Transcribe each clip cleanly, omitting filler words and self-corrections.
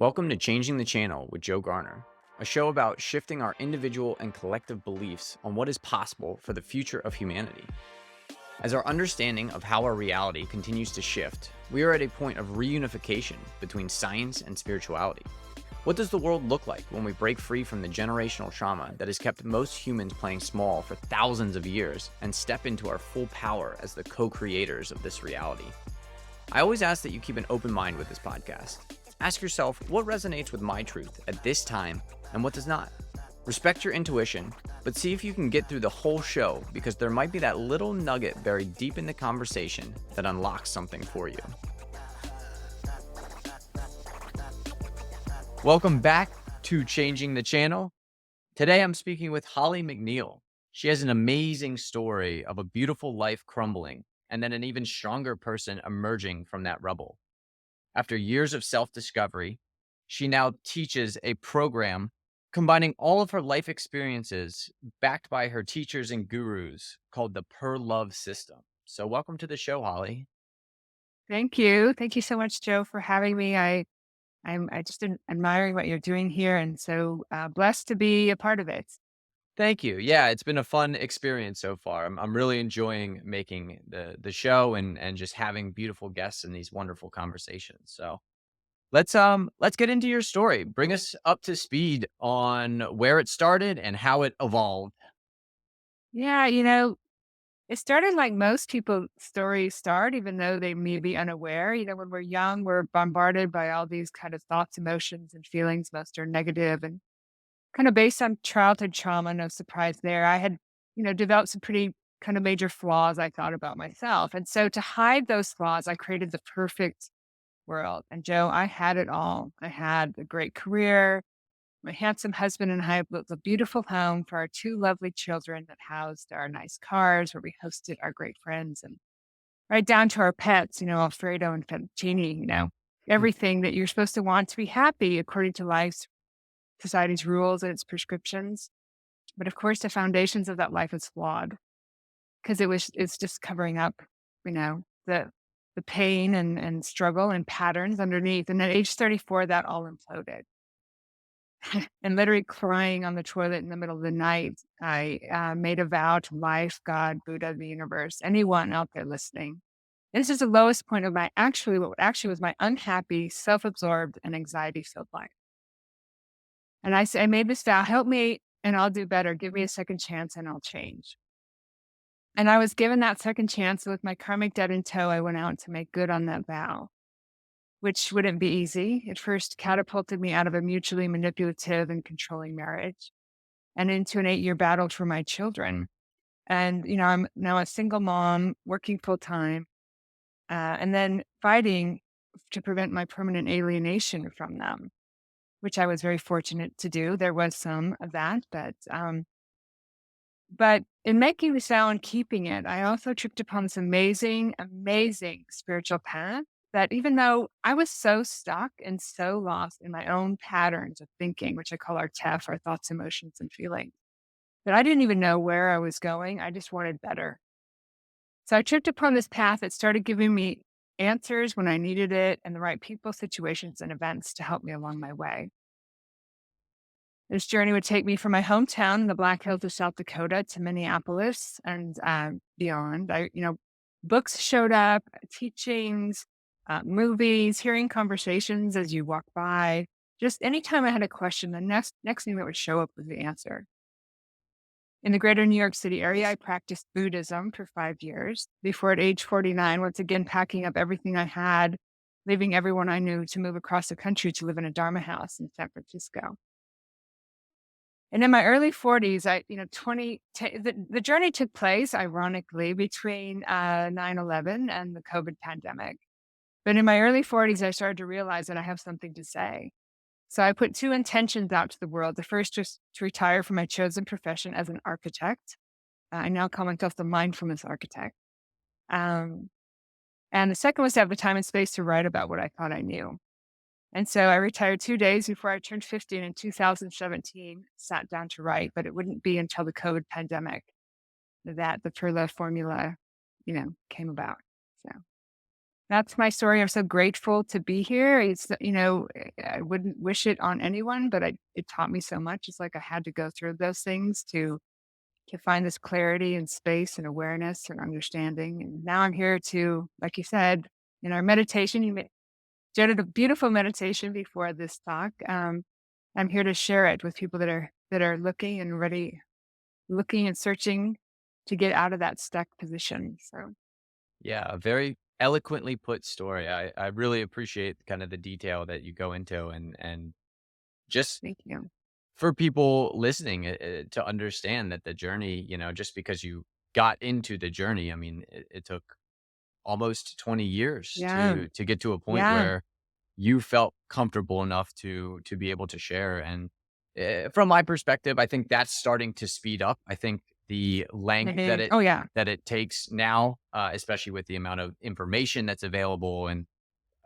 Welcome to Changing the Channel with Garner, a show about shifting our individual and collective beliefs on what is possible for the future of humanity. As our understanding of how our reality continues to shift, we are at a point of reunification between science and spirituality. What does the world look like when we break free from the generational trauma that has kept most humans playing small for thousands of years and step into our full power as the co-creators of this reality? I always ask that you keep an open mind with this podcast. Ask yourself what resonates with my truth at this time and what does not. Respect your intuition, but see if you can get through the whole show because there might be that little nugget buried deep in the conversation that unlocks something for you. Welcome back to Changing the Channel. Today I'm speaking with Holly McNeil. She has an amazing story of a beautiful life crumbling and then an even stronger person emerging from that rubble. After years of self-discovery, she now teaches a program combining all of her life experiences backed by her teachers and gurus called the Per Love System. So welcome to the show, Holly. Thank you. Thank you so much, Joe, for having me. I'm just admiring what you're doing here, and so blessed to be a part of it. Thank you. Yeah, it's been a fun experience so far. I'm really enjoying making the show and just having beautiful guests and these wonderful conversations. So let's get into your story. Bring us up to speed on where it started and how it evolved. Yeah, it started like most people's stories start, even though they may be unaware. When we're young, we're bombarded by all these kind of thoughts, emotions, and feelings. Most are negative and kind of based on childhood trauma. No surprise there. I had, developed some pretty kind of major flaws I thought about myself, and so to hide those flaws, I created the perfect world. And Joe, I had it all. I had a great career. My handsome husband and I built a beautiful home for our two lovely children that housed our nice cars where we hosted our great friends and right down to our pets, Alfredo and Fettuccine, everything that you're supposed to want to be happy according to life's society's rules and its prescriptions. But of course, the foundations of that life is flawed because it's just covering up, the pain and struggle and patterns underneath. And at age 34, that all imploded. And literally crying on the toilet in the middle of the night, I made a vow to life, God, Buddha, the universe, anyone out there listening. This is the lowest point of what actually was my unhappy, self-absorbed, and anxiety-filled life. And I made this vow, help me and I'll do better. Give me a second chance and I'll change. And I was given that second chance. With my karmic debt in tow, I went out to make good on that vow, which wouldn't be easy. It first catapulted me out of a mutually manipulative and controlling marriage and into an 8-year battle for my children. And, I'm now a single mom working full time, and then fighting to prevent my permanent alienation from them, which I was very fortunate to do. There was some of that, but in making this vow and keeping it, I also tripped upon this amazing, amazing spiritual path that even though I was so stuck and so lost in my own patterns of thinking, which I call our TEF, our thoughts, emotions, and feelings, that I didn't even know where I was going. I just wanted better. So I tripped upon this path that started giving me answers when I needed it and the right people, situations, and events to help me along my way. This journey would take me from my hometown in the Black Hills of South Dakota to Minneapolis and beyond. Books showed up, teachings, movies, hearing conversations as you walk by. Just anytime I had a question, the next thing that would show up was the answer. In the greater New York City area, I practiced Buddhism for 5 years before at age 49, once again, packing up everything I had, leaving everyone I knew to move across the country to live in a Dharma house in San Francisco. And in my early 40s, the journey took place, ironically, between 9/11 and the COVID pandemic. But in my early 40s, I started to realize that I have something to say. So I put two intentions out to the world. The first was to retire from my chosen profession as an architect. I now call myself the mindfulness architect. Um, and the second was to have the time and space to write about what I thought I knew. And so I retired 2 days before I turned 50, and in 2017, sat down to write, but it wouldn't be until the COVID pandemic that the Perla formula, came about. So that's my story. I'm so grateful to be here. I wouldn't wish it on anyone, but it taught me so much. It's like I had to go through those things to find this clarity and space and awareness and understanding. And now I'm here to, like you said, in our meditation, did a beautiful meditation before this talk. I'm here to share it with people that are looking and ready, looking and searching to get out of that stuck position. So Yeah, a very eloquently put story. I really appreciate kind of the detail that you go into and just thank you. for people listening to understand that the journey, just because you got into the journey, I mean, it took almost 20 years Yeah. to get to a point Yeah. where you felt comfortable enough to be able to share. And from my perspective, I think that's starting to speed up. I think the length Mhm. Oh, yeah. that it takes now, especially with the amount of information that's available, and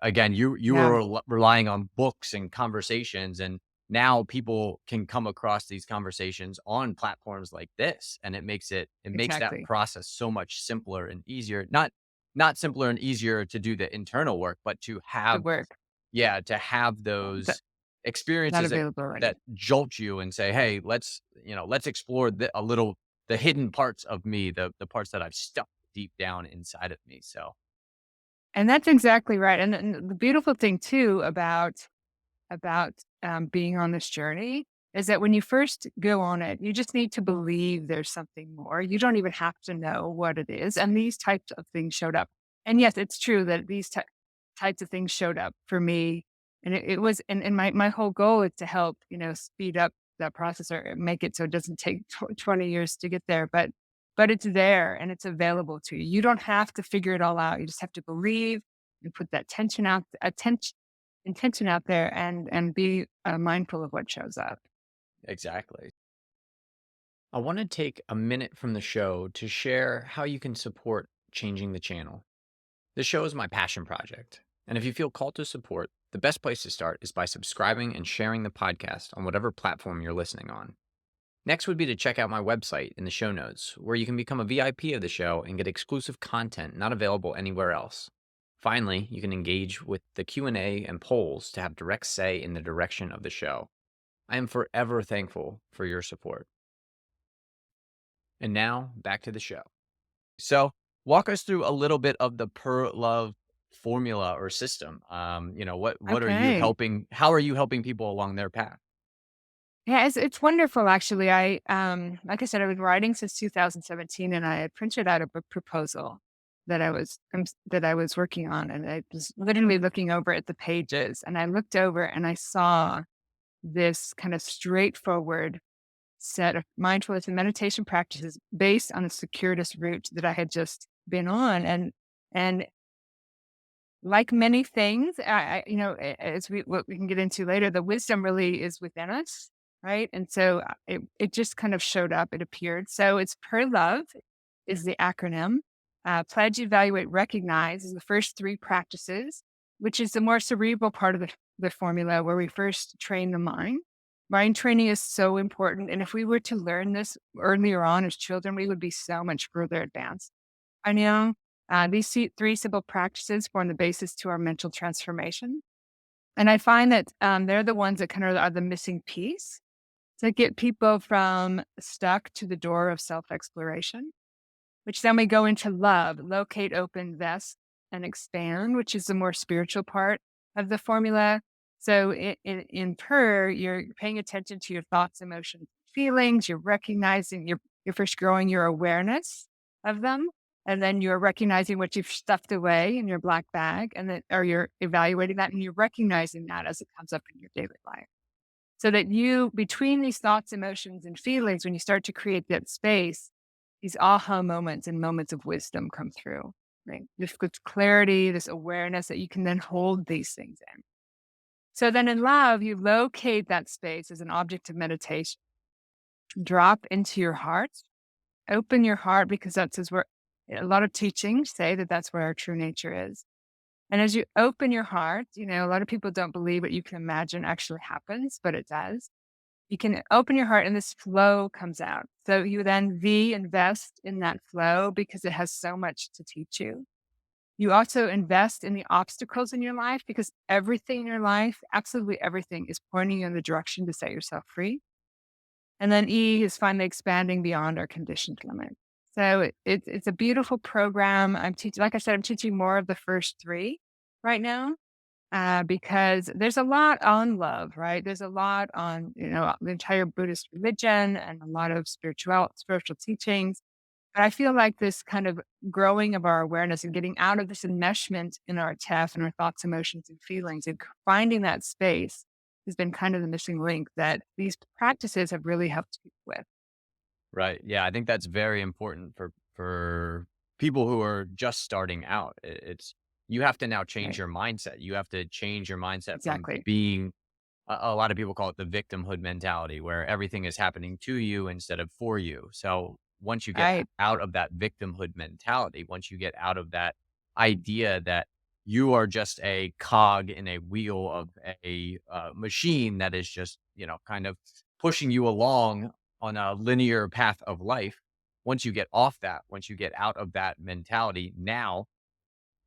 again, you Yeah. were relying on books and conversations, and now people can come across these conversations on platforms like this, and it makes that Exactly. process so much simpler and easier. Not simpler and easier to do the internal work, but to The have, work yeah, to have that those not experiences available that already. jolt you and say, "Hey, let's explore a little the hidden parts of me, the parts that I've stuck deep down inside of me." So, And that's exactly right. And the beautiful thing too about being on this journey is that when you first go on it, you just need to believe there's something more. You don't even have to know what it is. And these types of things showed up. And yes, it's true that these types of things showed up for me. And it was, and my whole goal is to help, speed up that process or make it so it doesn't take 20 years to get there. But it's there and it's available to you. You don't have to figure it all out. You just have to believe and put that intention out there and be mindful of what shows up. exactly. I want to take a minute from the show to share how you can support changing the channel. This show is my passion project, and if you feel called to support, the best place to start is by subscribing and sharing the podcast on whatever platform you're listening on. Next would be to check out my website in the show notes, where you can become a VIP of the show and get exclusive content not available anywhere else. Finally, you can engage with the Q&A and polls to have direct say in the direction of the show. I am forever thankful for your support. And now, back to the show. So, walk us through a little bit of the Per Love formula or system. What are you Okay. helping? How are you helping people along their path? Yeah, it's wonderful actually. Like I said, I've been writing since 2017 and I had printed out a book proposal that I was working on and I was literally looking over at the pages and I looked over and I saw this kind of straightforward set of mindfulness and meditation practices based on a circuitous route that I had just been on and like many things, as what we can get into later, the wisdom really is within us, right? And so it just kind of showed up, it appeared. So it's Per Love is the acronym. Pledge, Evaluate, Recognize is the first three practices, which is the more cerebral part of the formula where we first train the mind. Mind training is so important. And if we were to learn this earlier on as children, we would be so much further advanced. I know these three simple practices form the basis to our mental transformation. And I find that they're the ones that kind of are the missing piece to get people from stuck to the door of self exploration, which then we go into love, locate, open, vest, and expand, which is the more spiritual part of the formula. So in PER, you're paying attention to your thoughts, emotions, feelings. You're recognizing, you're first growing your awareness of them. And then you're recognizing what you've stuffed away in your black bag, and then, or you're evaluating that and you're recognizing that as it comes up in your daily life. So that you, between these thoughts, emotions, and feelings, when you start to create that space, these aha moments and moments of wisdom come through, right? This good clarity, this awareness that you can then hold these things in. So then in love, you locate that space as an object of meditation, drop into your heart, open your heart, because that's is where a lot of teachings say that that's where our true nature is. And as you open your heart, a lot of people don't believe what you can imagine actually happens, but it does. You can open your heart and this flow comes out. So you then invest in that flow because it has so much to teach you. You also invest in the obstacles in your life because everything in your life, absolutely everything, is pointing you in the direction to set yourself free. And then E is finally expanding beyond our conditioned limit. So it's a beautiful program. I'm teaching, like I said, I'm teaching more of the first three right now because there's a lot on love, right? There's a lot on, the entire Buddhist religion and a lot of spiritual teachings. But I feel like this kind of growing of our awareness and getting out of this enmeshment in our TEF and our thoughts, emotions, and feelings and finding that space has been kind of the missing link that these practices have really helped people with. Right. Yeah, I think that's very important for people who are just starting out. It's you have to now change Right. your mindset. You have to change your mindset from Exactly. being a lot of people call it the victimhood mentality, where everything is happening to you instead of for you. So once you get Right. out of that victimhood mentality, once you get out of that idea that you are just a cog in a wheel of a machine that is just, kind of pushing you along on a linear path of life. Once you get off that, once you get out of that mentality, now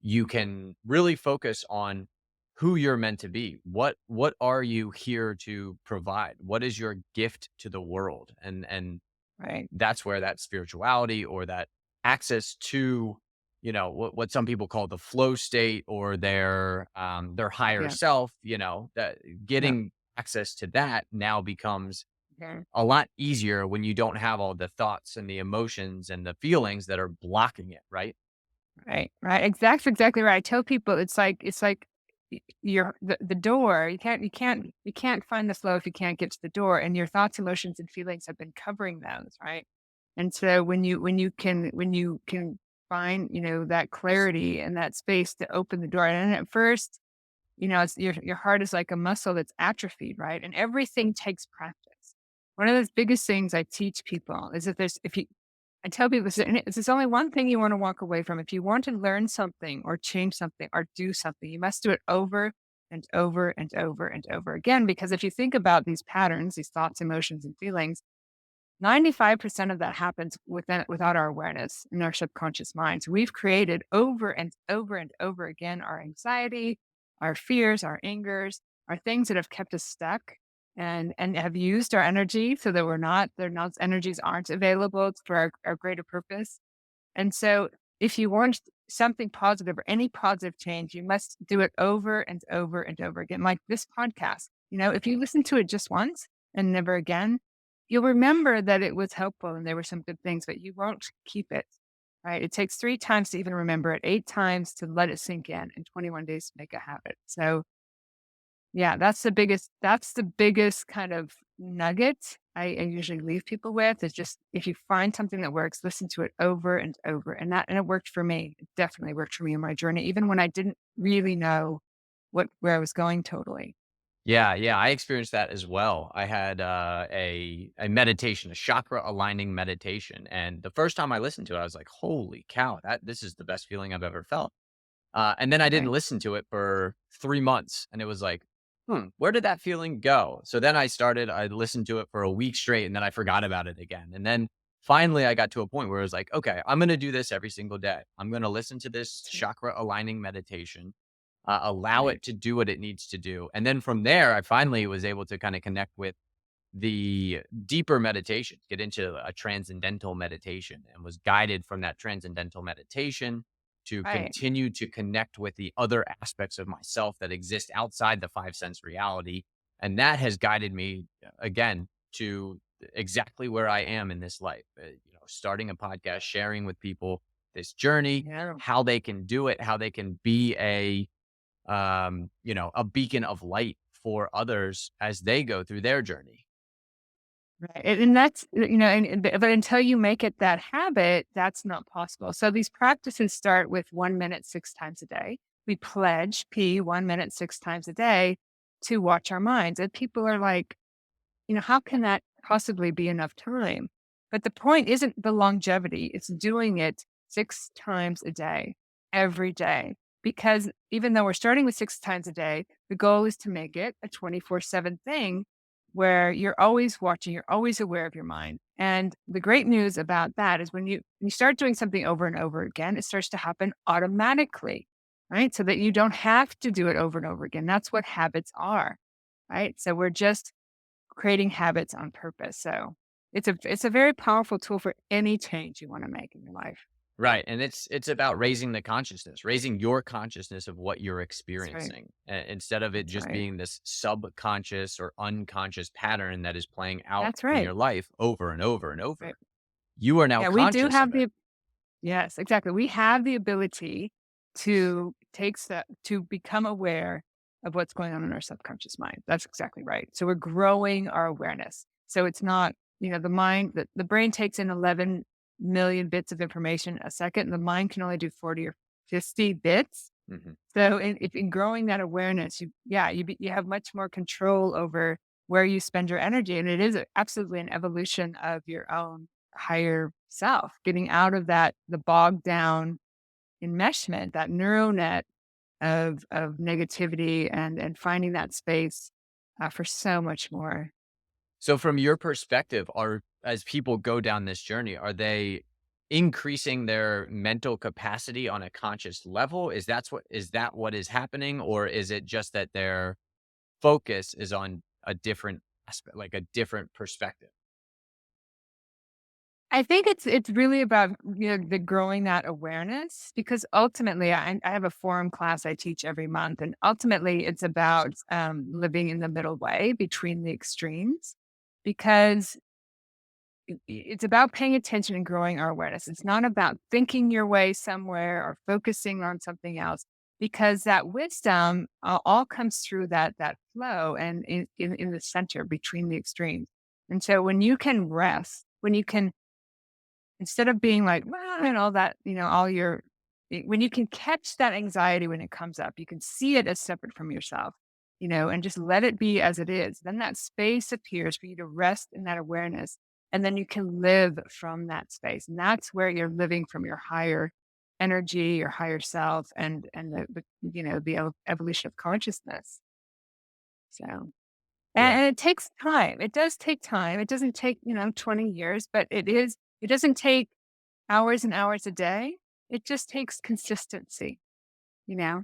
you can really focus on who you're meant to be. What are you here to provide? What is your gift to the world? And Right. that's where that spirituality or that access to, what some people call the flow state or their higher Yeah. self, that Yeah. getting access to that now becomes Okay. a lot easier when you don't have all the thoughts and the emotions and the feelings that are blocking it, right? Right. Right. Exactly right. I tell people it's like the door. You can't find the flow if you can't get to the door. And your thoughts, emotions, and feelings have been covering those, right? And so when you can find, that clarity and that space to open the door. And at first, it's your heart is like a muscle that's atrophied, right? And everything takes practice. One of the biggest things I teach people is if you I tell people this, and there's only one thing you want to walk away from. If you want to learn something or change something or do something, you must do it over and over and over and over again. Because if you think about these patterns, these thoughts, emotions, and feelings, 95% of that happens without our awareness in our subconscious minds. We've created over and over and over again our anxiety, our fears, our angers, our things that have kept us stuck and have used our energy so that those energies aren't available for our greater purpose. And so if you want something positive or any positive change, you must do it over and over and over again. Like this podcast, if you listen to it just once and never again, you'll remember that it was helpful and there were some good things, but you won't keep it. Right. It takes 3 times to even remember it, 8 times to let it sink in, and 21 days to make a habit. So yeah, that's the biggest kind of nugget I usually leave people with is just if you find something that works, listen to it over and over. And it worked for me. It definitely worked for me in my journey, even when I didn't really know where I was going totally. Yeah, yeah, I experienced that as well. I had a meditation, a chakra aligning meditation, and the first time I listened to it, I was like, "Holy cow, that this is the best feeling I've ever felt." And then I didn't Right. listen to it for 3 months, and it was like, where did that feeling go?" So then I listened to it for a week straight, and then I forgot about it again. And then finally, I got to a point where it was like, "Okay, I'm gonna do this every single day. I'm gonna listen to this So, chakra aligning meditation, allow right. it to do what it needs to do." And then from there, I finally was able to kinda connect with the deeper meditation, get into a transcendental meditation, and was guided from that transcendental meditation to Right. continue to connect with the other aspects of myself that exist outside the five sense reality. And that has guided me again to exactly where I am in this life. Starting a podcast, sharing with people this journey, Yeah. how they can do it, how they can be a beacon of light for others as they go through their journey. Right, and that's but until you make it that habit, that's not possible. So these practices start with 1 minute 6 times a day. We pledge, 1 minute 6 times a day to watch our minds, and people are like, how can that possibly be enough time? But the point isn't the longevity, it's doing it 6 times a day, every day. Because even though we're starting with 6 times a day, the goal is to make it a 24/7 thing where you're always watching, you're always aware of your mind. And the great news about that is when you start doing something over and over again, it starts to happen automatically, right? So that you don't have to do it over and over again. That's what habits are, right? So we're just creating habits on purpose. So it's a very powerful tool for any change you want to make in your life. Right, and it's about raising the consciousness, raising your consciousness of what you're That's right. experiencing, instead of it That's just right. being this subconscious or unconscious pattern that is playing out That's in right. your life over and over and Right. over. You are now Yeah, we do conscious have of it. the yes, exactly. We have the ability to become aware of what's going on in our subconscious mind. That's exactly right. So we're growing our awareness. So it's not, the mind, the brain takes in 11 million bits of information a second. The mind can only do 40 or 50 bits. Mhm. So in growing that awareness, you have much more control over where you spend your energy. And it is absolutely an evolution of your own higher self, getting out of the bogged down enmeshment, that neural net of negativity and finding that space for so much more. So from your perspective, are as people go down this journey, are they increasing their mental capacity on a conscious level? Is that what is happening? Or is it just that their focus is on a different aspect, like a different perspective? I think it's really about the growing that awareness because ultimately I have a forum class I teach every month and ultimately it's about living in the middle way between the extremes because it's about paying attention and growing our awareness. It's not about thinking your way somewhere or focusing on something else because that wisdom all comes through that flow and in the center between the extremes. And so when you can rest, when you can instead of being like, "Well," and all that, all your when you can catch that anxiety when it comes up, you can see it as separate from yourself, and just let it be as it is. Then that space appears for you to rest in that awareness. And then you can live from that space. And that's where you're living from your higher energy, your higher self, and the evolution of consciousness. So Yeah. and it takes time. It does take time. It doesn't take, 20 years, but it doesn't take hours and hours a day. It just takes consistency, you know?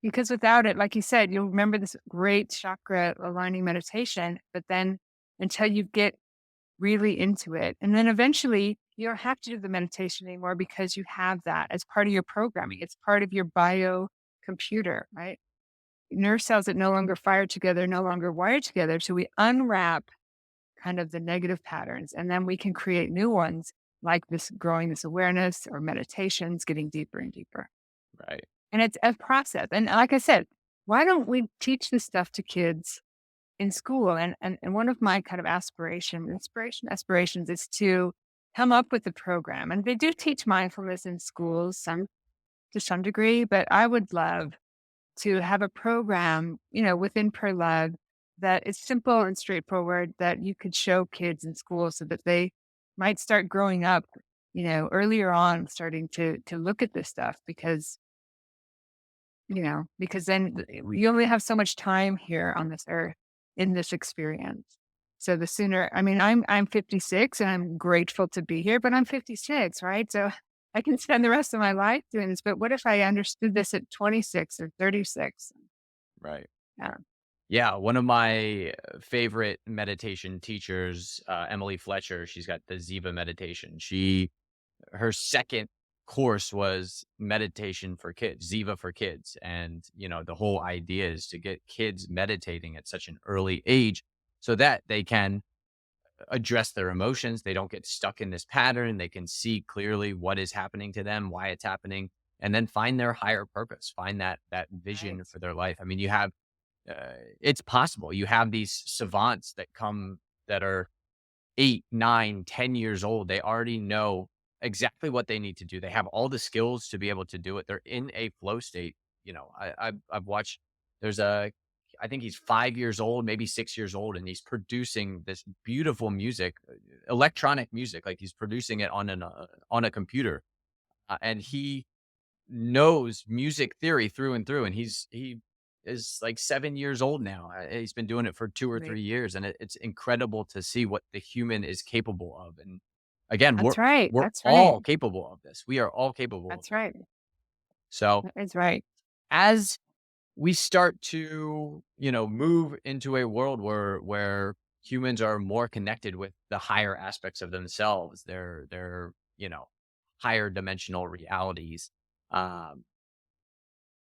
Because without it, like you said, you'll remember this great chakra aligning meditation, but then until you get really into it, and then eventually you don't have to do the meditation anymore because you have that as part of your programming. It's part of your bio computer, right? Nerve cells that no longer fire together, no longer wire together. So we unwrap kind of the negative patterns, and then we can create new ones like this growing this awareness or meditations, getting deeper and deeper. Right. And it's a process. And like I said, why don't we teach this stuff to kids in school? And one of my kind of aspirations is to come up with a program. And they do teach mindfulness in schools, some to some degree, but I would love to have a program, within Per that is simple and straightforward that you could show kids in school so that they might start growing up, earlier on, starting to look at this stuff because then you only have so much time here on this earth in this experience. So the sooner, I mean, I'm 56 and I'm grateful to be here, but I'm 56, right? So I can spend the rest of my life doing this. But what if I understood this at 26 or 36? Right. Yeah. Yeah, one of my favorite meditation teachers, Emily Fletcher, she's got the Ziva meditation. Her second course was meditation for kids, Ziva for kids. And, the whole idea is to get kids meditating at such an early age so that they can address their emotions. They don't get stuck in this pattern. They can see clearly what is happening to them, why it's happening, and then find their higher purpose, find that Right. vision for their life. I mean, it's possible. You have these savants that come that are 8, 9, 10 years old. They already know exactly what they need to do. They have all the skills to be able to do it. They're in a flow state. I've watched. There's a, I think he's 5 years old, maybe 6 years old, and he's producing this beautiful music, electronic music. Like he's producing it on a computer, and he knows music theory through and through, and he is like 7 years old now. He's been doing it for 2 or 3 years, and it's incredible to see what the human is capable of. And again, we're That's right. we're That's right. all capable of this. We are all capable of That's it. right. So That is right. as we start to, move into a world where humans are more connected with the higher aspects of themselves, their higher dimensional realities. Um,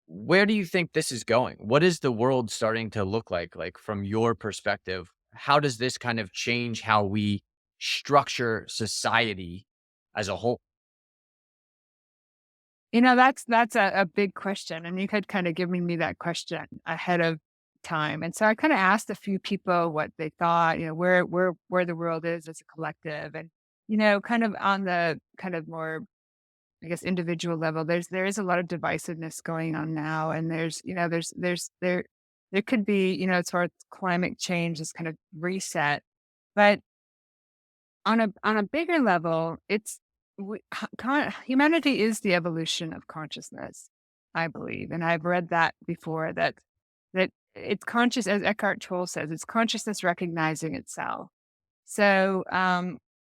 where do you think this is going? What is the world starting to look like? Like from your perspective, how does this kind of change how we structure society as a whole? That's a big question, and you had kinda given me that question ahead of time, and so I kinda asked a few people what they thought, where the world is as a collective, and, kind of on the kind of more, I guess, individual level, there is a lot of divisiveness going on now, and there could be, as far as climate change, this kind of reset, but on a bigger level, it's we h con humanity is the evolution of consciousness, I believe, and I've read that before that it's conscious, as Eckhart Tolle says, it's consciousness recognizing itself. So,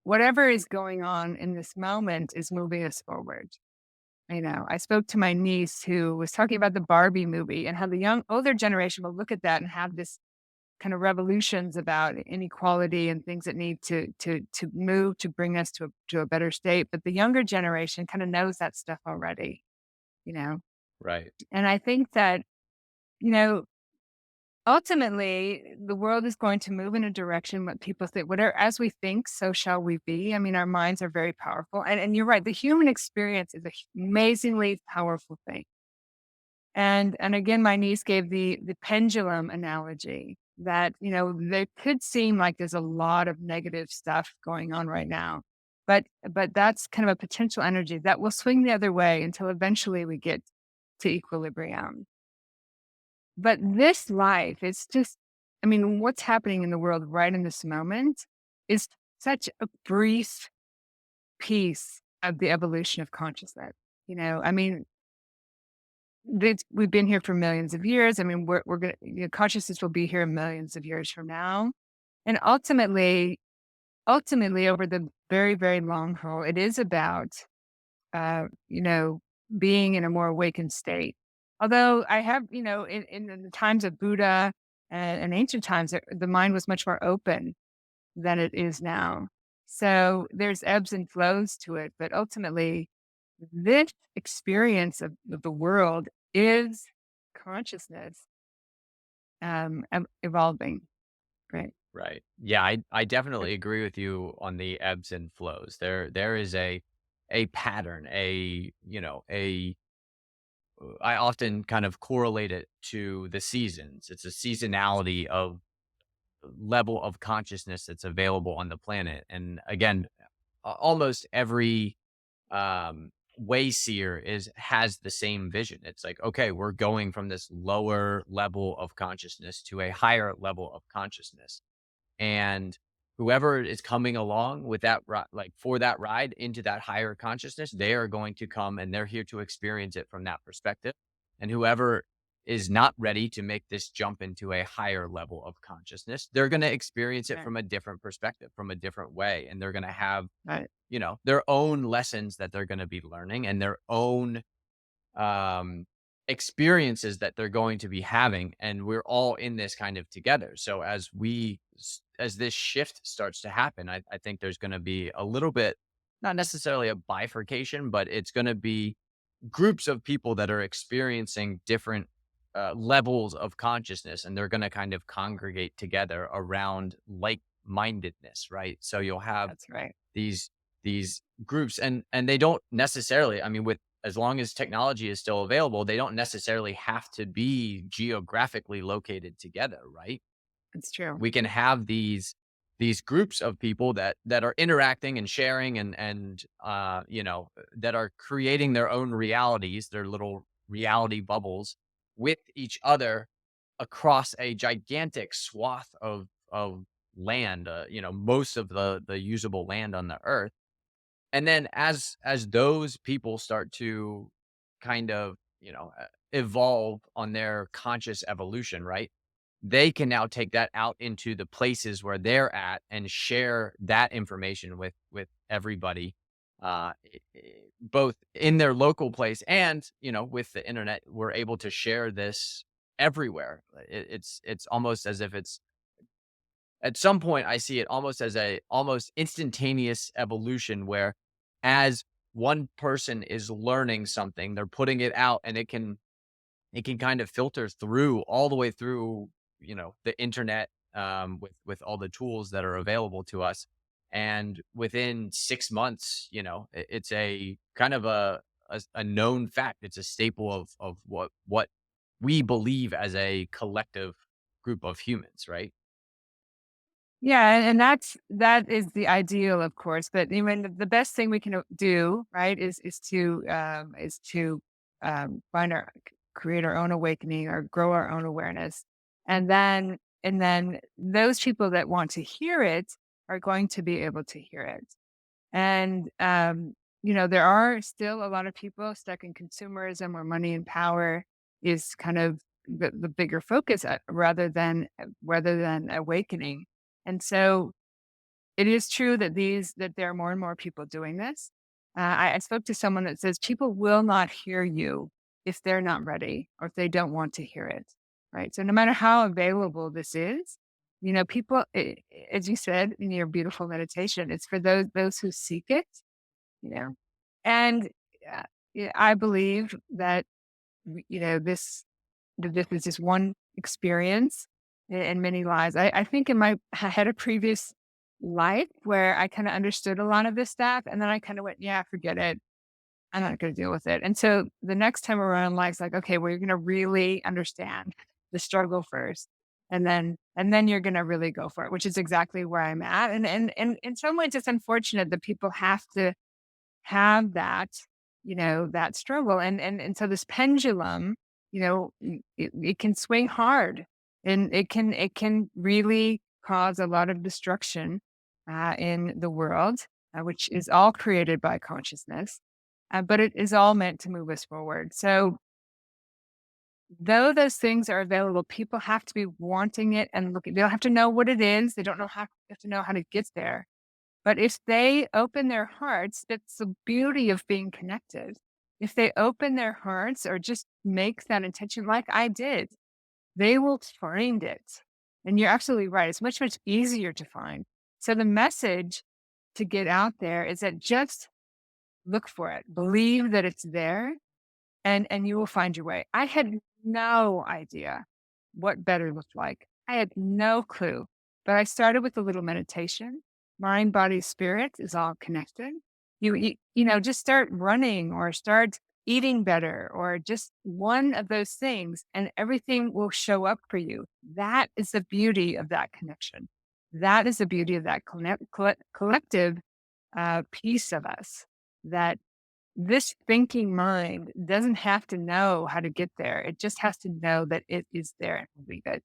whatever is going on in this moment is moving us forward. I spoke to my niece who was talking about the Barbie movie and how the older generation will look at that and have this kind of revolutions about inequality and things that need to move to bring us to a better state. But the younger generation kind of knows that stuff already, you know. Right. And I think that, you know, ultimately the world is going to move in a direction what people think, whatever as we think, so shall we be. I mean, our minds are very powerful. And you're right, the human experience is a amazingly powerful thing. And again, my niece gave the pendulum analogy that, there could seem like there's a lot of negative stuff going on right now. But that's kind of a potential energy that will swing the other way until eventually we get to equilibrium. But this life is just, I mean, what's happening in the world right in this moment is such a brief piece of the evolution of consciousness. I mean, we've been here for millions of years. I mean, we're gonna consciousness will be here millions of years from now, and ultimately, over the very, very long haul, it is about uh, you know being in a more awakened state. Although I have, in the times of Buddha and ancient times, the mind was much more open than it is now. So there's ebbs and flows to it, but ultimately this experience of the world is consciousness, evolving, right? Right. Yeah, I definitely agree with you on the ebbs and flows. There is a pattern, I often kind of correlate it to the seasons. It's a seasonality of level of consciousness that's available on the planet. And again, almost every wayseer has the same vision. It's like, okay, we're going from this lower level of consciousness to a higher level of consciousness, and whoever is coming along with that like for that ride into that higher consciousness, they are going to come and they're here to experience it from that perspective. And whoever is not ready to make this jump into a higher level of consciousness, they're going to experience it Right, from a different perspective, from a different way, and they're going to have, right, their own lessons that they're going to be learning, and their own um, experiences that they're going to be having, and we're all in this kind of together. So as this shift starts to happen, I think there's going to be a little bit, not necessarily a bifurcation, but it's going to be groups of people that are experiencing different levels of consciousness, and they're going to kind of congregate together around like-mindedness, right? So you'll have that's right. these groups, and they don't necessarily, I mean, with as long as technology is still available, they don't necessarily have to be geographically located together, right? It's true. We can have these groups of people that are interacting and sharing, and that are creating their own realities, their little reality bubbles with each other across a gigantic swath of land, most of the usable land on the earth. And then as those people start to kind of, evolve on their conscious evolution, right? They can now take that out into the places where they're at and share that information with everybody, both in their local place and, with the internet, we're able to share this everywhere. It's almost as if it's at some point I see it almost as a almost instantaneous evolution where as one person is learning something, they're putting it out and it can kind of filter through all the way through, the internet, with all the tools that are available to us. And within 6 months, it's a kind of a known fact. It's a staple of what we believe as a collective group of humans, right? Yeah, and that is the ideal, of course, but even the best thing we can do, right, is to find our create our own awakening or grow our own awareness. And then those people that want to hear it are going to be able to hear it. And there are still a lot of people stuck in consumerism where money and power is kind of the bigger focus, rather than awakening. And so it is true that there are more and more people doing this. I spoke to someone that says people will not hear you if they're not ready or if they don't want to hear it. Right. So no matter how available this is, people, as you said in your beautiful meditation, it's for those who seek it. You know, and yeah, I believe that this is just one experience in many lives. I think I had a previous life where I kind of understood a lot of this stuff, and then I kind of went, "Yeah, forget it. I'm not going to deal with it." And so the next time around, life's like, "Okay, well, you're going to really understand the struggle first, and then you're going to really go for it," which is exactly where I'm at. And in some ways, it's unfortunate that people have to have that struggle. And so this pendulum, it can swing hard, and it can really cause a lot of destruction in the world, which is all created by consciousness, but it is all meant to move us forward. So though those things are available, people have to be wanting it and looking. They'll have to know what it is. They don't know how. They have to know how to get there, but if they open their hearts, that's the beauty of being connected. If they open their hearts or just make that intention like I did, they will find it. And you're absolutely right. It's much, much easier to find. So the message to get out there is that just look for it, believe that it's there, and you will find your way. I had no idea what better looked like. I had no clue, but I started with a little meditation. Mind, body, spirit is all connected. Just start running or start eating better or just one of those things and everything will show up for you. That is the beauty of that connection. That is the beauty of that collective piece of us, that this thinking mind doesn't have to know how to get there. It just has to know that it is there and believe it.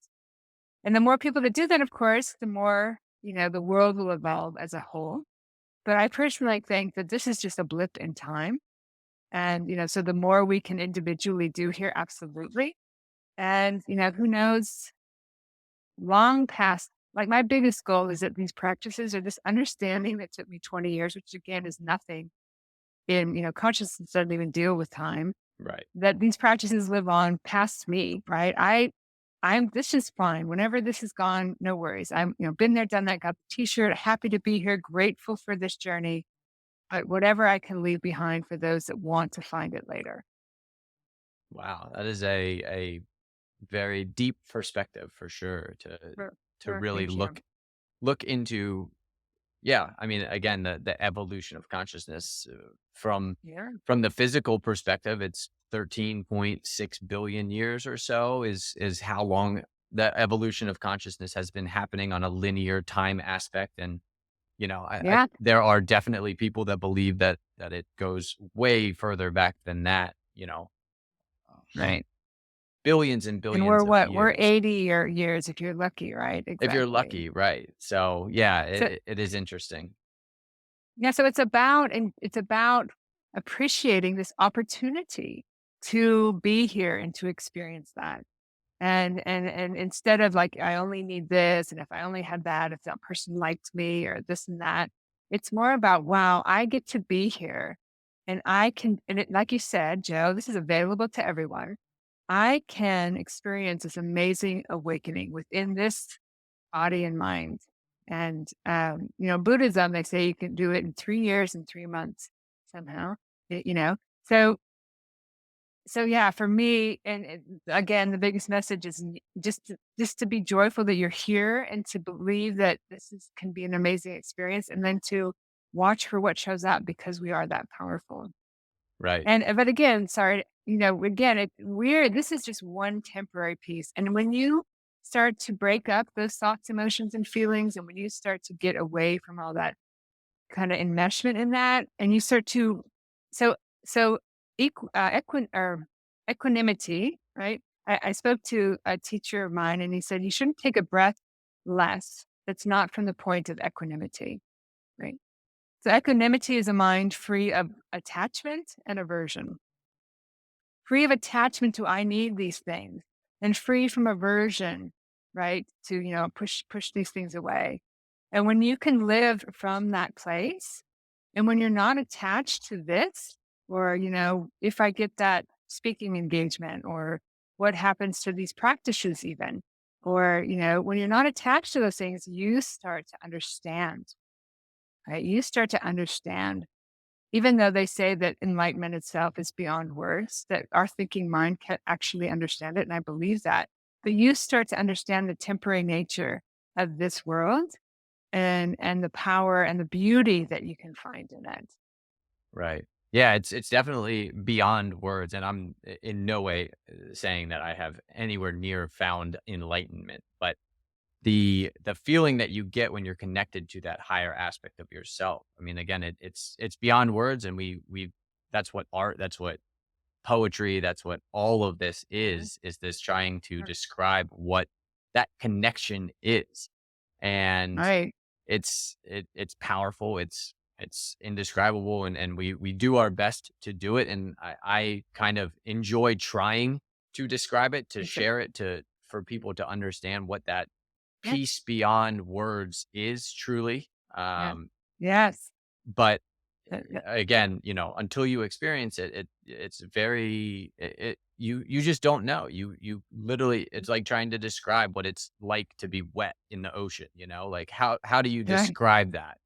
And the more people that do that, of course, the more, the world will evolve as a whole. But I personally think that this is just a blip in time. And, so the more we can individually do here, absolutely. And, who knows, long past, like my biggest goal is that these practices or this understanding that took me 20 years, which again is nothing in, consciousness doesn't even deal with time, Right. that these practices live on past me, right? I'm this is fine. Whenever this is gone, no worries. I'm, been there, done that, got the t-shirt, happy to be here, grateful for this journey. But whatever I can leave behind for those that want to find it later. Wow, that is a very deep perspective for sure Sure, to sure. really Thank you. look into. Yeah, I mean, again, the evolution of consciousness, Yeah. from the physical perspective, it's 13.6 billion years or so is how long the evolution of consciousness has been happening on a linear time aspect. And, I Yeah. there are definitely people that believe that it goes way further back than that, uh, Right. billions and And we're billions of what? We're years. 80 or years if you're lucky, right? If you're Exactly. lucky, right. So, yeah, So it is interesting. yeah, so it's about appreciating this opportunity to be here and to experience that. And instead of like, I only need this, and if I only had that, if that person liked me or this and that, it's more about, wow, I get to be here and I can, and it, like you said, Joe, this is available to everyone. I can experience this amazing awakening within this body and mind. And, Buddhism, they say you can do it in 3 years and 3 months somehow, you know? So, so yeah, for me, again, the biggest message is just to be joyful that you're here and to believe that can be an amazing experience, and then to watch for what shows up because we are that powerful. Right. And but again, sorry, again, this is just one temporary piece. And when you start to break up those thoughts, emotions, and feelings, and when you start to get away from all that kind of enmeshment in that, and you start to so so equanimity, right? I spoke to a teacher of mine, and he said you shouldn't take a breath less that's not from the point of equanimity, right? So equanimity is a mind free of attachment and aversion, free of attachment to I need these things, and free from aversion, right? To, push these things away. And when you can live from that place, and when you're not attached to this, or, if I get that speaking engagement, or what happens to these practices, even, or, when you're not attached to those things, you start to understand, right? You start to understand, even though they say that enlightenment itself is beyond words, that our thinking mind can actually understand it. And I believe that. But you start to understand the temporary nature of this world, and the power and the beauty that you can find in it. Right. Yeah, it's definitely beyond words, and I'm in no way saying that I have anywhere near found enlightenment, but the feeling that you get when you're connected to that higher aspect of yourself. I mean, again, it's beyond words, and we that's what art, that's what poetry, that's what all of this Mhm. is this trying to Sure. describe what that connection is. And Right. it's powerful, it's indescribable, and we do our best to do it, and I kind of enjoy trying to describe it, to Me too. share it, to for people to understand what that Yeah. peace beyond words is truly. Yeah. Yes. But That- again, until you experience it, it's very you just don't know. You literally, it's like trying to describe what it's like to be wet in the ocean, Like how do you right. describe that?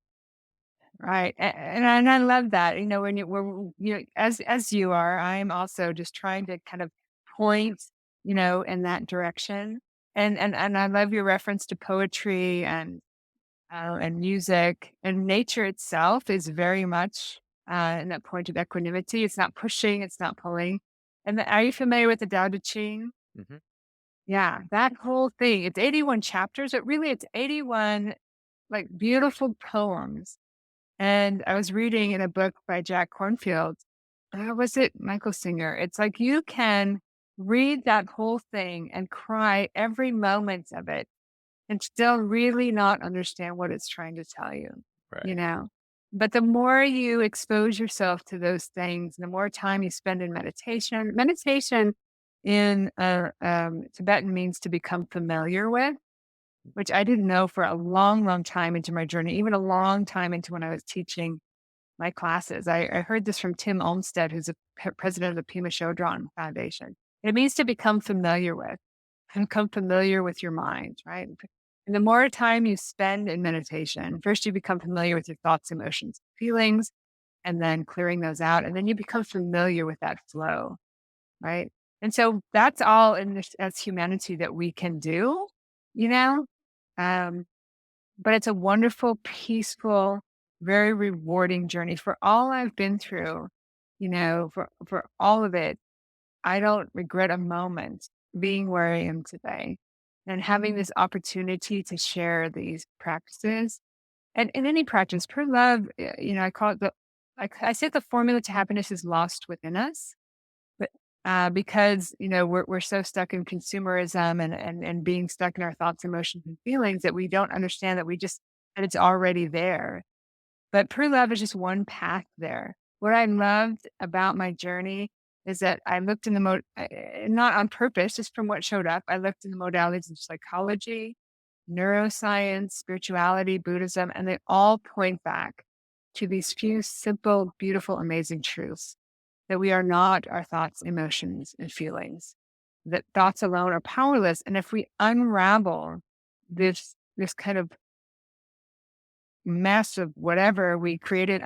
Right. And I love that. As you are, I'm also just trying to kind of point, in that direction. And I love your reference to poetry and music, and nature itself is very much in that point of equanimity. It's not pushing, it's not pulling. Are you familiar with the Tao Te Ching? Mhm. Yeah, that whole thing. It's 81 chapters, but really it's 81 like beautiful poems. And I was reading in a book by Jack Cornfield. Was it Michael Singer? It's like you can read that whole thing and cry every moment of it and still really not understand what it's trying to tell you, you Right. know? But the more you expose yourself to those things, the more time you spend in meditation in Tibetan means to become familiar with, which I didn't know for a long, long time into my journey, even a long time into when I was teaching my classes. I heard this from Tim Olmsted, who's a president of the Pima Chodron Foundation. It means to become familiar with, and become familiar with your mind, right? And the more time you spend in meditation, first you become familiar with your thoughts, emotions, feelings, and then clearing those out. And then you become familiar with that flow, right? And so that's all in this as humanity that we can do, you know? Um, but it's a wonderful, peaceful, very rewarding journey for all I've been through, for all of it. I don't regret a moment being where I am today and having this opportunity to share these practices. And in any practice, per love, I call it I say the formula to happiness is lost within us, but because we're so stuck in consumerism and being stuck in our thoughts, emotions, and feelings that we don't understand that it's already there. But per love is just one path there. What I loved about my journey is that I looked in the not on purpose, just from what showed up. I looked in the modalities of psychology, neuroscience, spirituality, Buddhism, and they all point back to these few simple, beautiful, amazing truths that we are not our thoughts, emotions, and feelings, that thoughts alone are powerless. And if we unravel this kind of mess of whatever we created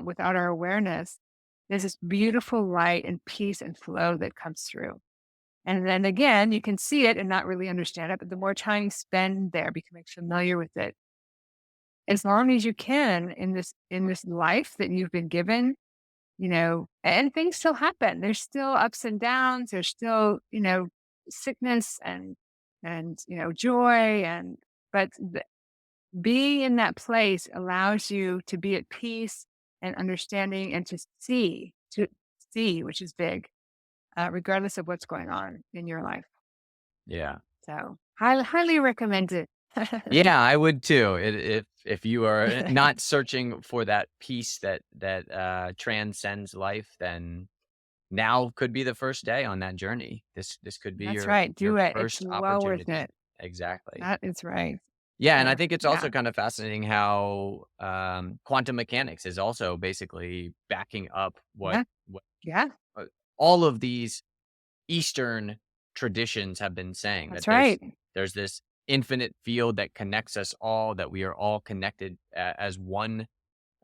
without our awareness, there's this beautiful light and peace and flow that comes through. And then again, you can see it and not really understand it, but the more time you spend there, becoming familiar with it, as long as you can in this life that you've been given, and things still happen. There's still ups and downs. There's still, sickness and joy but being in that place allows you to be at peace and understanding and to see, which is big, regardless of what's going on in your life. Yeah. So highly recommend it. Yeah, I would too. If you are not searching for that peace that transcends life, then now could be the first day on that journey. This could be That's your right. your Do it. It's first well worth opportunity. it. Exactly. That is right. Yeah, and I So, think it's also yeah. kind of fascinating how quantum mechanics is also basically backing up Yeah. what Yeah. uh, all of these Eastern traditions have been saying, that That's right. there's this infinite field that connects us all, that we are all connected as one,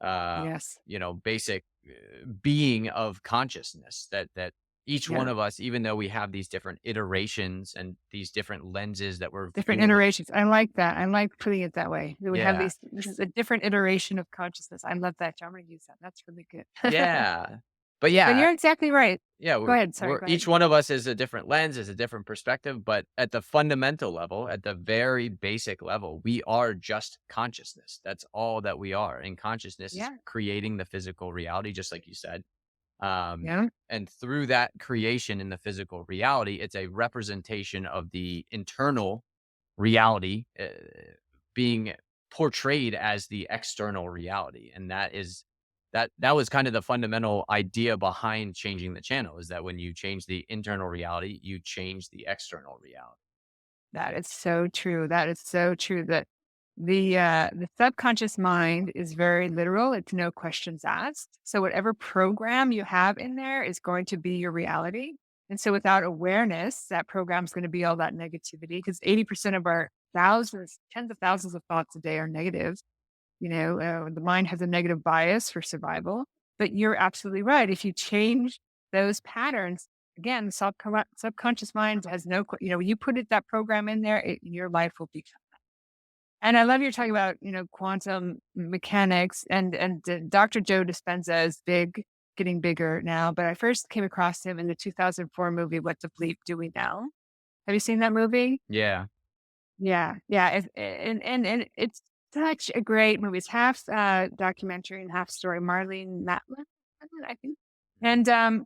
uh, Yes. basic being of consciousness. That each one Yeah. of us, even though we have these different iterations and these different lenses that we're Different viewing. iterations. I like that. I like putting it that way. That we have Yeah, this is a different iteration of consciousness. I love that. I'm going to use that. That's really good. yeah, but But yeah, you're exactly right. yeah, Go ahead. Sorry. we're Go each ahead. one of us is a different lens, is a different perspective, but at the fundamental level, at the very basic level, we are just consciousness. That's all that we are. And consciousness is Yeah. creating the physical reality, just like you said. Um, Yeah. and through that creation in the physical reality, it's a representation of the internal reality being portrayed as the external reality. And that was kind of the fundamental idea behind changing the channel, is that when you change the internal reality, you change the external reality. That is so true. That is so true that the subconscious mind is very literal. It's no questions asked. So whatever program you have in there is going to be your reality. And so without awareness, that program is going to be all that negativity because 80% of our thousands, tens of thousands of thoughts a day are negative. The mind has a negative bias for survival. But you're absolutely right. If you change those patterns, again, the subconscious mind has you put that program in there, your life will be. And I love you're talking about, quantum mechanics and Dr. Joe Dispenza is big, getting bigger now. But I first came across him in the 2004 movie, What the Bleep Do We Know? Have you seen that movie? Yeah. Yeah, yeah, and it's such a great movie. It's half, documentary and half story. Marlene Matlin, I think. And,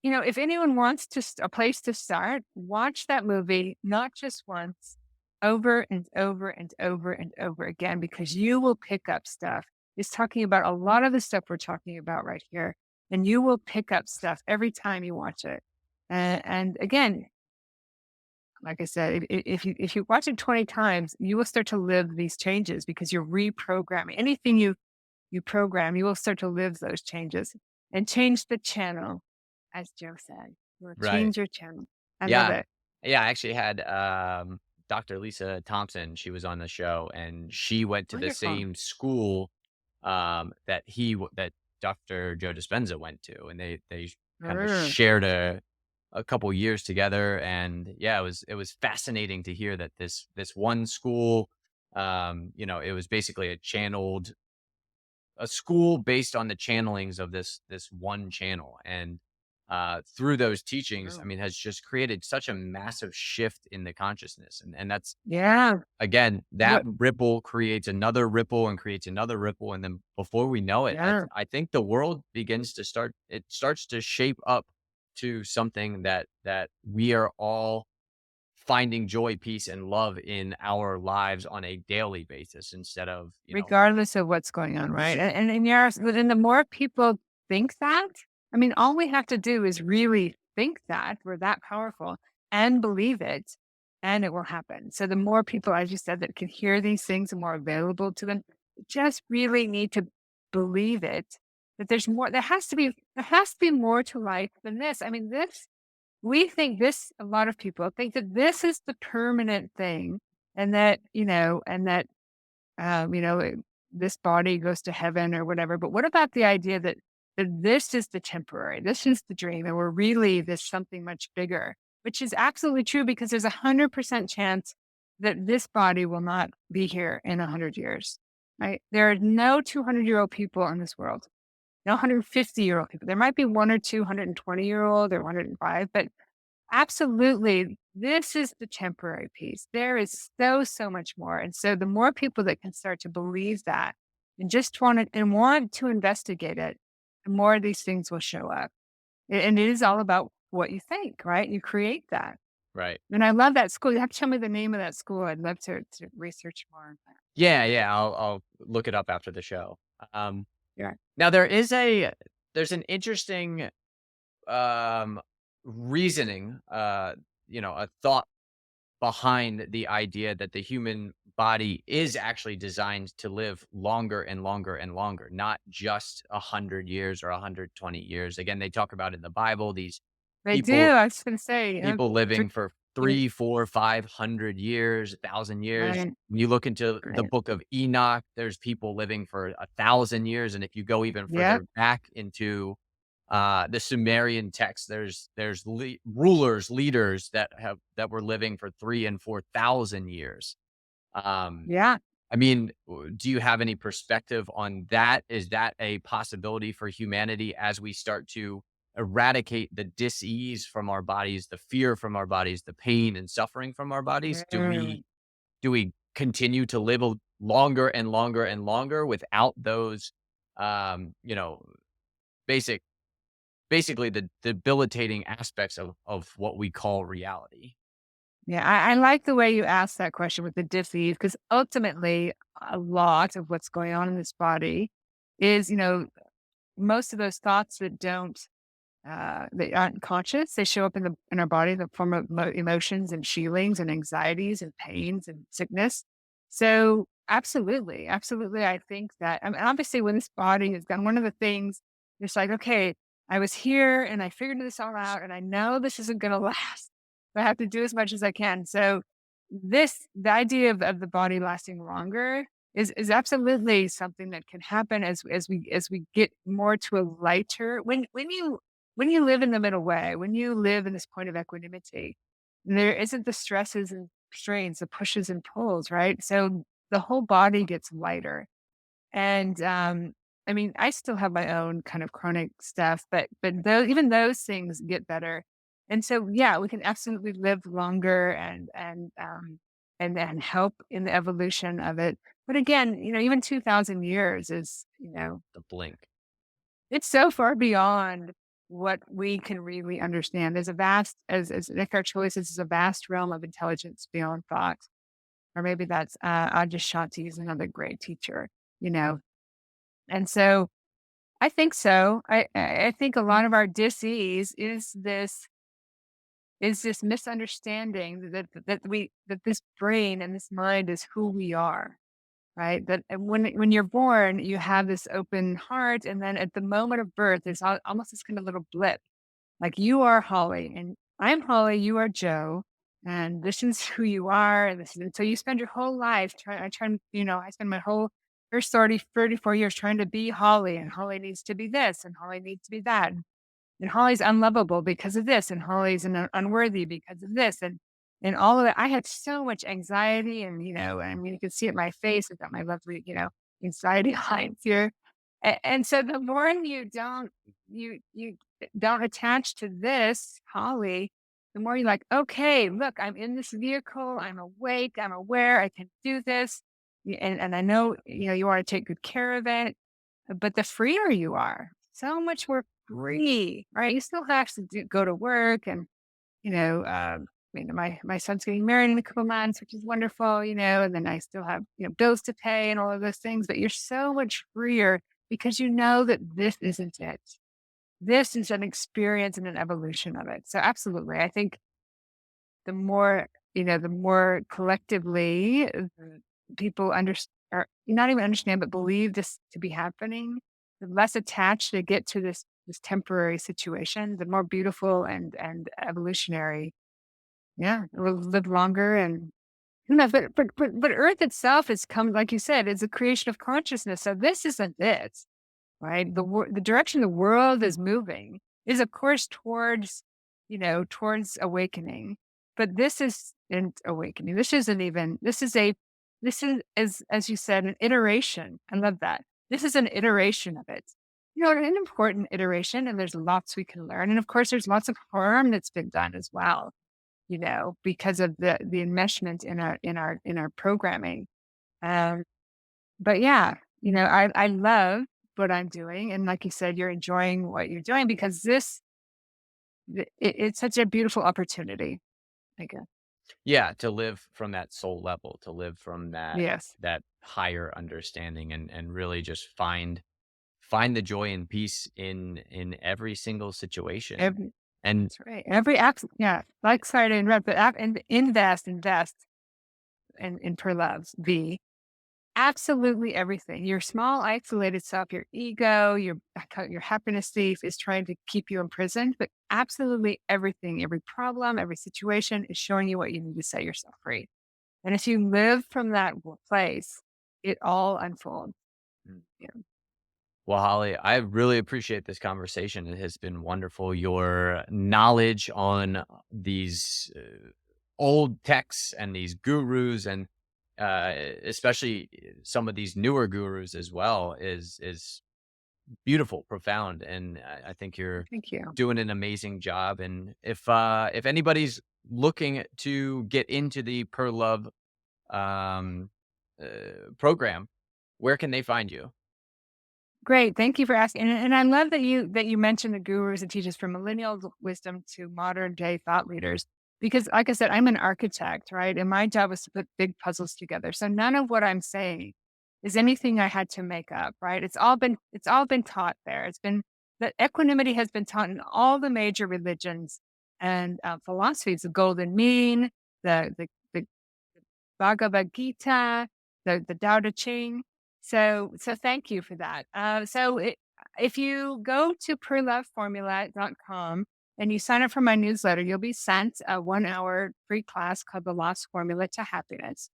if anyone wants a place to start, watch that movie not just once, over and over and over and over again, because you will pick up stuff. It's talking about a lot of the stuff we're talking about right here, and you will pick up stuff every time you watch it. And again, like I said, if you watch it 20 times, you will start to live these changes because you're reprogramming. Anything you program, you will start to live those changes and change the channel, as Joe said. You will Right. change your channel. I love Yeah. it. Yeah, I actually had Dr. Lisa Thompson. She was on the show, and she went to the Wonderful. same school that Dr. Joe Dispenza went to, and they kind of Mm. shared a couple years together. And yeah, it was fascinating to hear that this one school, it was basically a school based on the channelings of this one channel. And through those teachings, I Oh. mean, has just created such a massive shift in the consciousness. And that's, Yeah. again, that What? ripple creates another ripple and creates another ripple. And then before we know it, Yeah. I think the world starts to shape up to something that we are all finding joy, peace, and love in our lives on a daily basis, instead of, Regardless of what's going on, right? And yes, but then the more people think that, I mean, all we have to do is really think that we're that powerful and believe it, and it will happen. So the more people, as you said, that can hear these things and more available to them, just really need to believe it. That there's more. There has to be more to life than this. I mean, this we think this. A lot of people think that this is the permanent thing, and that you know, this body goes to heaven or whatever. But what about the idea that this is the temporary, this is the dream, and we're really this something much bigger, which is absolutely true because there's 100% chance that this body will not be here in 100 years. Right? There are no 200-year-old people in this world, no 150-year-old people. There might be one or two 120-year-old or 105, but absolutely. This is the temporary piece. There is so much more. And so the more people that can start to believe that and just want to investigate it, the more of these things will show up. And it is all about what you think, right? You create that. Right. And I love that school. You have to tell me the name of that school. I'd love to research more on that. Yeah, yeah, I'll look it up after the show. Um, Yeah. Now there's an interesting, um, reasoning, a thought behind the idea that the human body is actually designed to live longer and longer and longer, not just 100 years or 120 years. Again, they talk about in the Bible, these They do. people I was going to say, people three living for years. 3, 4, 500 years, 1,000 years. Right. When you look into the Right. book of Enoch, there's people living for 1,000 years, and if you go even Yep. further back into, the Sumerian text, there's rulers, leaders that were living for 3 and 4,000 years. Um, Yeah. I mean, do you have any perspective on that? Is that a possibility for humanity as we start to eradicate the dis-ease from our bodies, the fear from our bodies, the pain and suffering from our bodies? Mm. Do we continue to live longer and longer and longer without those, you know, basic basically the debilitating aspects of what we call reality? Yeah, I like the way you asked that question with the disease, because ultimately, a lot of what's going on in this body is, most of those thoughts that aren't conscious, they show up in our body in the form of emotions and feelings and anxieties and pains and sickness. So, absolutely, absolutely, I think that. I mean, obviously, when this body is gone, one of the things it's like, okay, I was here and I figured this all out, and I know this isn't going to last. I have to do as much as I can. So, the idea of the body lasting longer is absolutely something that can happen as we get more to a lighter when you live in the middle way, when you live in this point of equanimity, there isn't the stresses and strains, the pushes and pulls, right? So the whole body gets lighter. And I mean, I still have my own kind of chronic stuff, but even those things get better. And so yeah, we can absolutely live longer and help in the evolution of it. But again, even 2,000 years is, The blink. it's so far beyond what we can really understand. There's a vast, as Eckhart Tolle says, is a vast realm of intelligence beyond thought. Or maybe that's Adyashanti is another great teacher, you know. And so I think so. I think a lot of our disease is this misunderstanding that this brain and this mind is who we are. Right? That and when you're born, you have this open heart, and then at the moment of birth, there's almost this kind of little blip. Like you are Holly, and I'm Holly, you are Joe, and this is who you are. And so you spend your whole life I spend my whole first 34 years trying to be Holly, and Holly needs to be this, and Holly needs to be that. And Holly's unlovable because of this, and Holly's unworthy because of this, and all of that. I had so much anxiety, and I mean, you can see it in my face. I've got my lovely, anxiety lines here, and so the more you don't attach to this Holly, the more you're like, okay, look, I'm in this vehicle, I'm awake, I'm aware, I can do this, and I know you want to take good care of it, but the freer you are, so much more free, right? You still have to go to work and, you know, um, my son's getting married in a couple months, which is wonderful, and then I still have, bills to pay and all of those things, but you're so much freer because you know that this isn't it. this is an experience and an evolution of it. So absolutely. I think the more, the more collectively people or not even understand, but believe this to be happening, the less attached they get to this temporary situation, the more beautiful and evolutionary. Yeah, we'll live longer and who knows. But Earth itself is come, like you said, it's a creation of consciousness. So this isn't it, right? The direction the world is moving is, of course, towards awakening. But this isn't awakening. This is, as you said, an iteration. I love that. This is an iteration of it. An important iteration, and there's lots we can learn. And of course, there's lots of harm that's been done as well, because of the enmeshment in our programming. Um, but yeah, I love what I'm doing. And like you said, you're enjoying what you're doing because it's such a beautiful opportunity, I guess. Yeah, to live from that soul level, to live from Yes. that higher understanding and really just find the joy and peace in every single situation. Every, And that's right. Every act, yeah. Like sorry to interrupt, but and invest in per loves. Absolutely everything. Your small, isolated self, your ego, your happiness thief is trying to keep you imprisoned, but absolutely everything, every problem, every situation is showing you what you need to set yourself free. And if you live from that place, it all unfolds. Mm. Yeah. Well, Holly, I really appreciate this conversation. It has been wonderful. Your knowledge on these old texts and these gurus, and especially some of these newer gurus as well, is beautiful, profound, and I think you're Thank you. doing an amazing job. And if anybody's looking to get into the Per Love um, program, where can they find you? Great. Thank you for asking. And I love that you mentioned the gurus and teachers from millennial wisdom to modern day thought leaders. Because like I said, I'm an architect, right? And my job is to put big puzzles together. So none of what I'm saying is anything I had to make up, right? It's all been taught there. It's been that equanimity has been taught in all the major religions and philosophies, the golden mean, the Bhagavad Gita, the Tao Te Ching. So thank you for that. If you go to preloveformula.com and you sign up for my newsletter, you'll be sent a 1 hour free class called The Lost Formula to Happiness,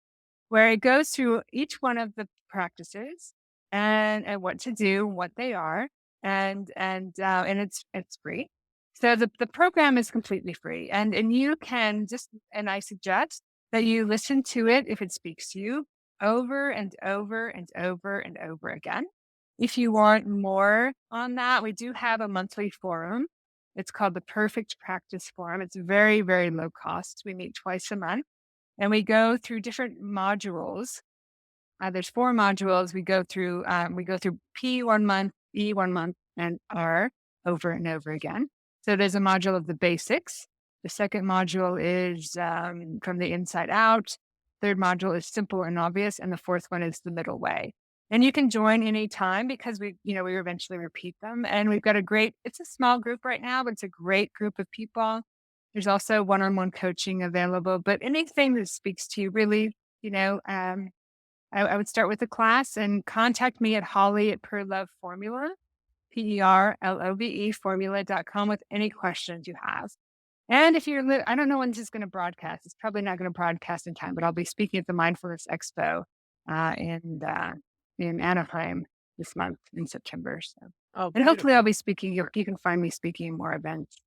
where it goes through each one of the practices and what to do, what they are, and it's free. So the program is completely free, and you can and I suggest that you listen to it if it speaks to you over and over and over and over again. If you want more on that, we do have a monthly forum. It's called the Perfect Practice Forum. It's very, very low cost. We meet twice a month and we go through different modules. There's 4 modules. We go through P 1 month, E 1 month, and R over and over again. So there's a module of the basics. The second module is from the inside out. Third module is simple and obvious, and the fourth one is the middle way. And you can join anytime because we eventually repeat them. And we've got it's a small group right now, but it's a great group of people. There's also one-on-one coaching available, but anything that speaks to you really, I would start with the class and contact me at Holly at Perlove Formula, PERLOVE formula.com with any questions you have. And if I don't know when this is going to broadcast. It's probably not going to broadcast in time, but I'll be speaking at the Mindfulness Expo in Anaheim this month in September. So, Oh, and hopefully I'll beautiful. be speaking. You can find me speaking in more events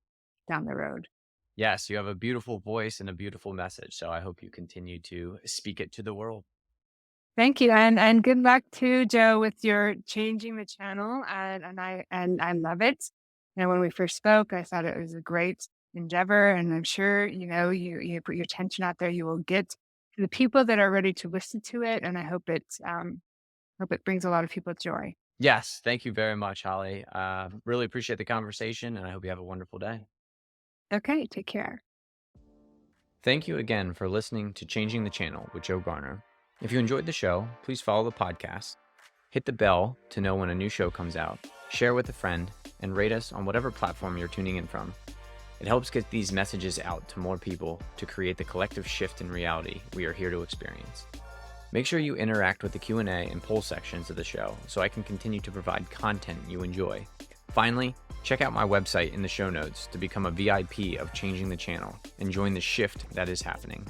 down the road. Yes, you have a beautiful voice and a beautiful message. So I hope you continue to speak it to the world. Thank you, and good luck to Joe with your changing the channel, and I love it. When we first spoke, I thought it was a great endeavor, and I'm sure you put your attention out there, you will get to the people that are ready to listen to it, and I hope it brings a lot of people joy. Yes, thank you very much, Holly. Really appreciate the conversation, and I hope you have a wonderful day. Okay, take care. Thank you again for listening to Changing the Channel with Joe Garner. If you enjoyed the show, please follow the podcast, hit the bell to know when a new show comes out, share with a friend, and rate us on whatever platform you're tuning in from. It helps get these messages out to more people to create the collective shift in reality we are here to experience. Make sure you interact with the Q&A and poll sections of the show so I can continue to provide content you enjoy. Finally, check out my website in the show notes to become a VIP of Changing the Channel and join the shift that is happening.